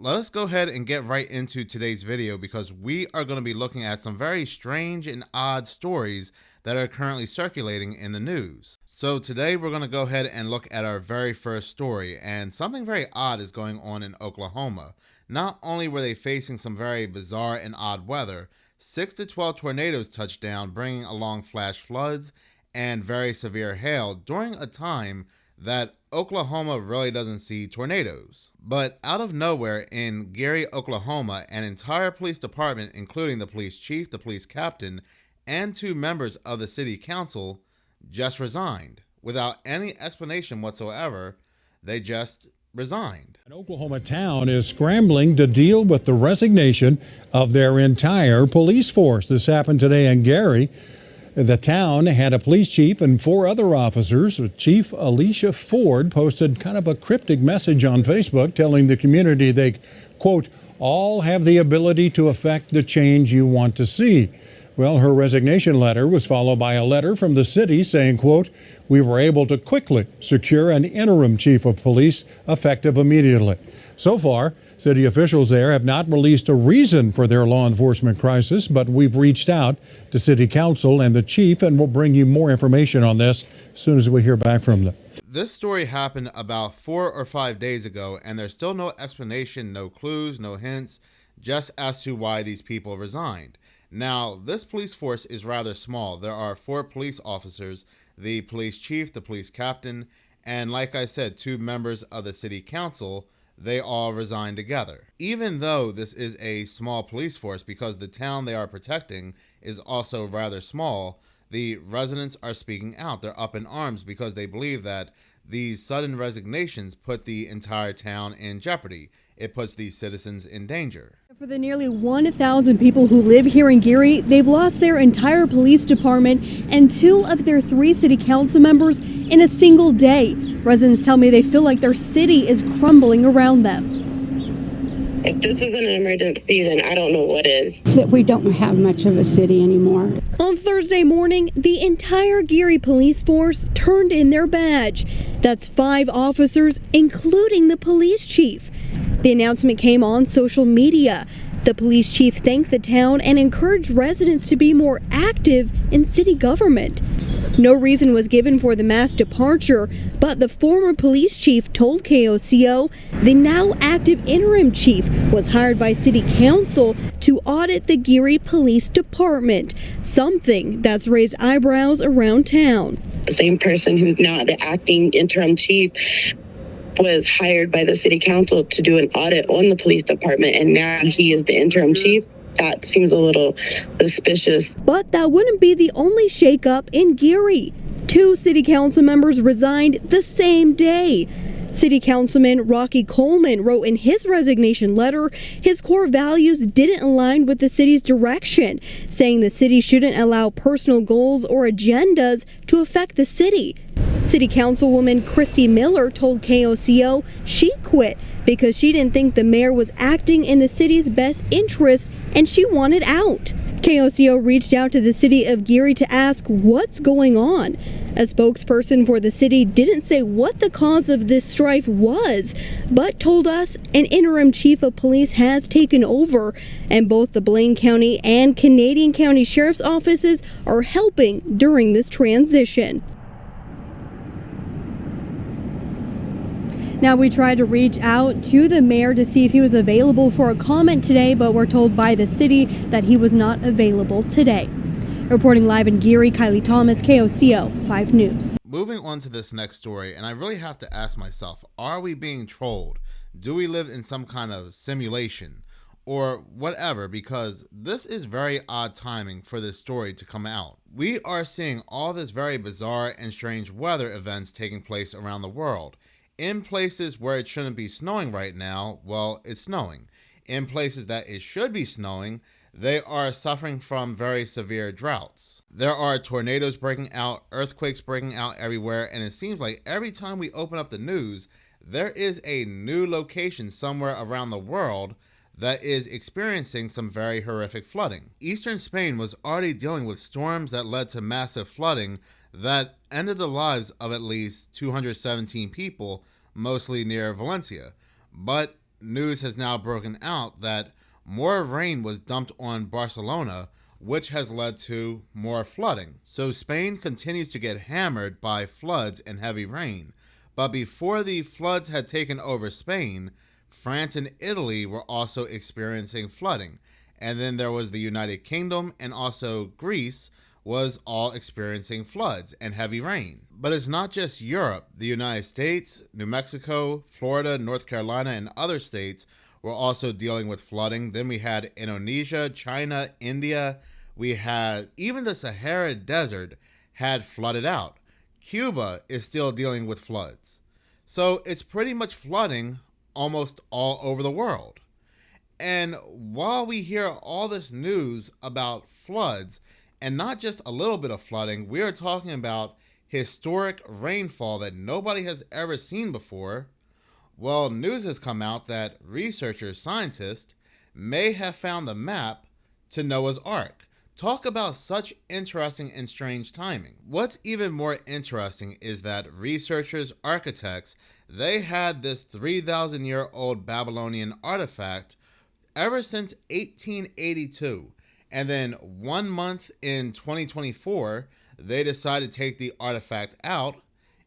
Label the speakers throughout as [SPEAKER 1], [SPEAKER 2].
[SPEAKER 1] let us go ahead and get right into today's video because we are going to be looking at some very strange and odd stories that are currently circulating in the news. So today we're going to go ahead and look at our very first story, and something very odd is going on in Oklahoma. Not only were they facing some very bizarre and odd weather, 6 to 12 tornadoes touched down, bringing along flash floods and very severe hail during a time that Oklahoma really doesn't see tornadoes. But out of nowhere in Gary, Oklahoma, an entire police department, including the police chief, the police captain, and 2 members of the city council, just resigned. Without any explanation whatsoever, they just resigned.
[SPEAKER 2] An Oklahoma town is scrambling to deal with the resignation of their entire police force. This happened today in Gary. The town had a police chief and 4 other officers. Chief Alicia Ford posted kind of a cryptic message on Facebook telling the community they, quote, all have the ability to affect the change you want to see. Well, her resignation letter was followed by a letter from the city saying, quote, we were able to quickly secure an interim chief of police effective immediately. So far, city officials there have not released a reason for their law enforcement crisis, but we've reached out to city council and the chief, and we'll bring you more information on this as soon as we hear back from them.
[SPEAKER 1] This story happened about 4 or 5 days ago, and there's still no explanation, no clues, no hints, just as to why these people resigned. Now, this police force is rather small. There are 4 police officers, the police chief, the police captain, and like I said, 2 members of the city council. They all resigned together. Even though this is a small police force, because the town they are protecting is also rather small, the residents are speaking out. They're up in arms because they believe that these sudden resignations put the entire town in jeopardy. It puts these citizens in danger.
[SPEAKER 3] For the nearly 1,000 people who live here in Gary, they've lost their entire police department and 2 of their 3 city council members in a single day. Residents tell me they feel like their city is crumbling around them.
[SPEAKER 4] If this isn't an emergency, then I don't know what is.
[SPEAKER 5] That we don't have much of a city anymore.
[SPEAKER 3] On Thursday morning, the entire Gary police force turned in their badge. That's 5 officers, including the police chief. The announcement came on social media. The police chief thanked the town and encouraged residents to be more active in city government. No reason was given for the mass departure, but the former police chief told KOCO the now active interim chief was hired by city council to audit the Gary Police Department, something that's raised eyebrows around town.
[SPEAKER 4] The same person who's now the acting interim chief was hired by the city council to do an audit on the police department, and now he is the interim chief. That seems a little suspicious.
[SPEAKER 3] But that wouldn't be the only shakeup in Gary. 2 city council members resigned the same day. City Councilman Rocky Coleman wrote in his resignation letter his core values didn't align with the city's direction, saying the city shouldn't allow personal goals or agendas to affect the city. City Councilwoman Christy Miller told KOCO she quit because she didn't think the mayor was acting in the city's best interest and she wanted out. KOCO reached out to the city of Gary to ask what's going on. A spokesperson for the city didn't say what the cause of this strife was, but told us an interim chief of police has taken over, and both the Blaine County and Canadian County Sheriff's offices are helping during this transition. Now, we tried to reach out to the mayor to see if he was available for a comment today, but we're told by the city that he was not available today. Reporting live in Gary, Kylie Thomas, KOCO 5 News.
[SPEAKER 1] Moving on to this next story, and I really have to ask myself, are we being trolled? Do we live in some kind of simulation or whatever? Because this is very odd timing for this story to come out. We are seeing all this very bizarre and strange weather events taking place around the world. In places where it shouldn't be snowing right now, well, it's snowing. In places that it should be snowing, they are suffering from very severe droughts. There are tornadoes breaking out, earthquakes breaking out everywhere, and it seems like every time we open up the news, there is a new location somewhere around the world that is experiencing some very horrific flooding. Eastern Spain was already dealing with storms that led to massive flooding that ended the lives of at least 217 people, mostly near Valencia. But news has now broken out that more rain was dumped on Barcelona, which has led to more flooding. So Spain continues to get hammered by floods and heavy rain. But before the floods had taken over Spain, France and Italy were also experiencing flooding. And then there was the United Kingdom, and also Greece was all experiencing floods and heavy rain. But it's not just Europe. The United States, New Mexico, Florida, North Carolina, and other states were also dealing with flooding. Then we had Indonesia, China, India. We had even the Sahara Desert had flooded out. Cuba is still dealing with floods. So it's pretty much flooding almost all over the world. And while we hear all this news about floods, and not just a little bit of flooding, we are talking about historic rainfall that nobody has ever seen before. Well, news has come out that researchers, scientists, may have found the map to Noah's Ark. Talk about such interesting and strange timing. What's even more interesting is that researchers, architects, they had this 3,000-year-old Babylonian artifact ever since 1882. And then 1 month in 2024, they decided to take the artifact out,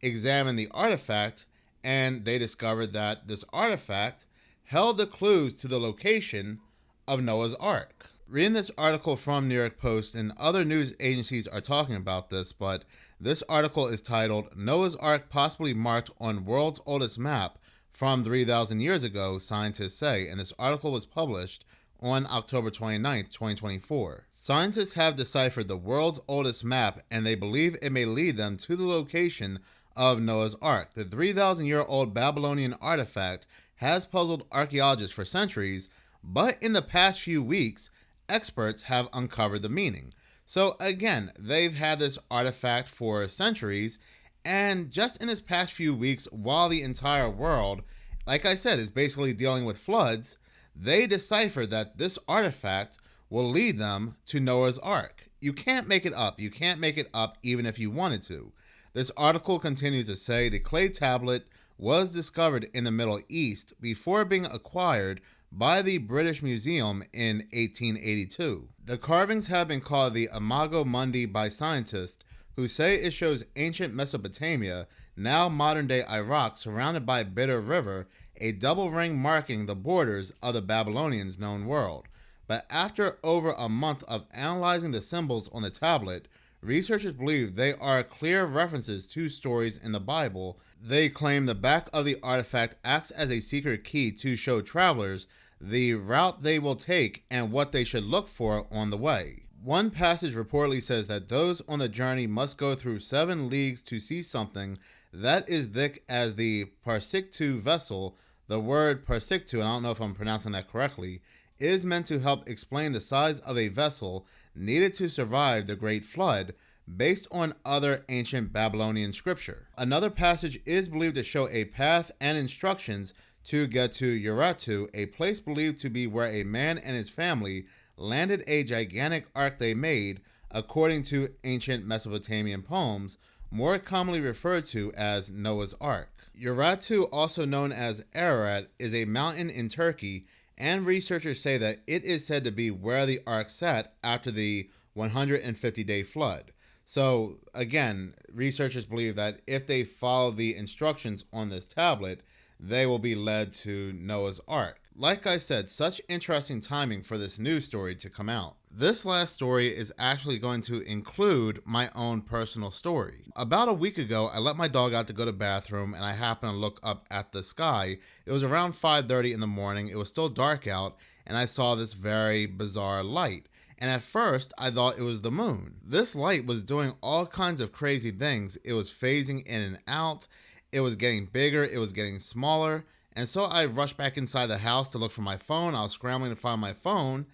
[SPEAKER 1] examine the artifact, and they discovered that this artifact held the clues to the location of Noah's Ark. Reading this article from New York Post, and other news agencies are talking about this, but this article is titled, Noah's Ark Possibly Marked on World's Oldest Map from 3,000 Years Ago, Scientists Say, and this article was published on October 29th, 2024. Scientists have deciphered the world's oldest map, and they believe it may lead them to the location of Noah's Ark. The 3,000-year-old Babylonian artifact has puzzled archaeologists for centuries, but in the past few weeks, experts have uncovered the meaning. So again, they've had this artifact for centuries, and just in this past few weeks, while the entire world, like I said, is basically dealing with floods, they deciphered that this artifact will lead them to Noah's Ark. You can't make it up. You can't make it up even if you wanted to. This article continues to say the clay tablet was discovered in the Middle East before being acquired by the British Museum in 1882. The carvings have been called the Imago Mundi by scientists who say it shows ancient Mesopotamia, now modern-day Iraq, surrounded by Bitter River, a double ring marking the borders of the Babylonians' known world. But after over a month of analyzing the symbols on the tablet, researchers believe they are clear references to stories in the Bible. They claim the back of the artifact acts as a secret key to show travelers the route they will take and what they should look for on the way. One passage reportedly says that those on the journey must go through 7 leagues to see something that is thick as the Parsiktu vessel. The word Parsiktu, and I don't know if I'm pronouncing that correctly, is meant to help explain the size of a vessel needed to survive the Great Flood, based on other ancient Babylonian scripture. Another passage is believed to show a path and instructions to get to Urartu, a place believed to be where a man and his family landed a gigantic ark they made, according to ancient Mesopotamian poems, more commonly referred to as Noah's Ark. Urartu, also known as Ararat, is a mountain in Turkey, and researchers say that it is said to be where the ark sat after the 150-day flood. So again, researchers believe that if they follow the instructions on this tablet, they will be led to Noah's Ark. Like I said, such interesting timing for this news story to come out. This last story is actually going to include my own personal story. About a week ago, I let my dog out to go to the bathroom, and I happened to look up at the sky. It was around 5:30 in the morning. It was still dark out, and I saw this very bizarre light. And at first, I thought it was the moon. This light was doing all kinds of crazy things. It was phasing in and out. It was getting bigger. It was getting smaller. And so I rushed back inside the house to look for my phone. I was scrambling to find my phone.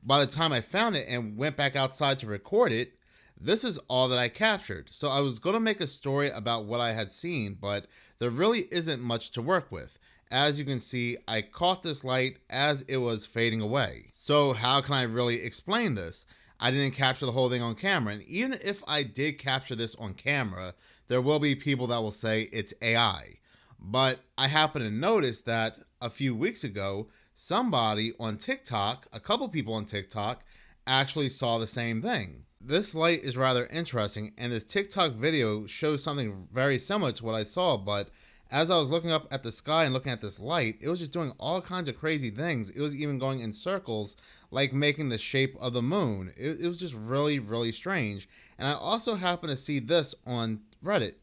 [SPEAKER 1] By the time I found it and went back outside to record it, this is all that I captured. So I was going to make a story about what I had seen, but there really isn't much to work with. As you can see, I caught this light as it was fading away. So how can I really explain this? I didn't capture the whole thing on camera, and even if I did capture this on camera, there will be people that will say it's AI. But I happen to notice that a few weeks ago, somebody on TikTok, a couple people on TikTok, actually saw the same thing. This light is rather interesting, and this TikTok video shows something very similar to what I saw, but as I was looking up at the sky and looking at this light, it was just doing all kinds of crazy things. It was even going in circles, like making the shape of the moon. It was just really, really strange. And I also happened to see this on Reddit.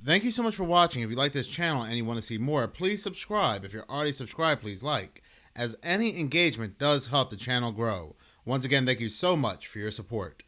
[SPEAKER 1] Thank you so much for watching. If you like this channel and you want to see more, please subscribe. If you're already subscribed, please like, as any engagement does help the channel grow. Once again, thank you so much for your support.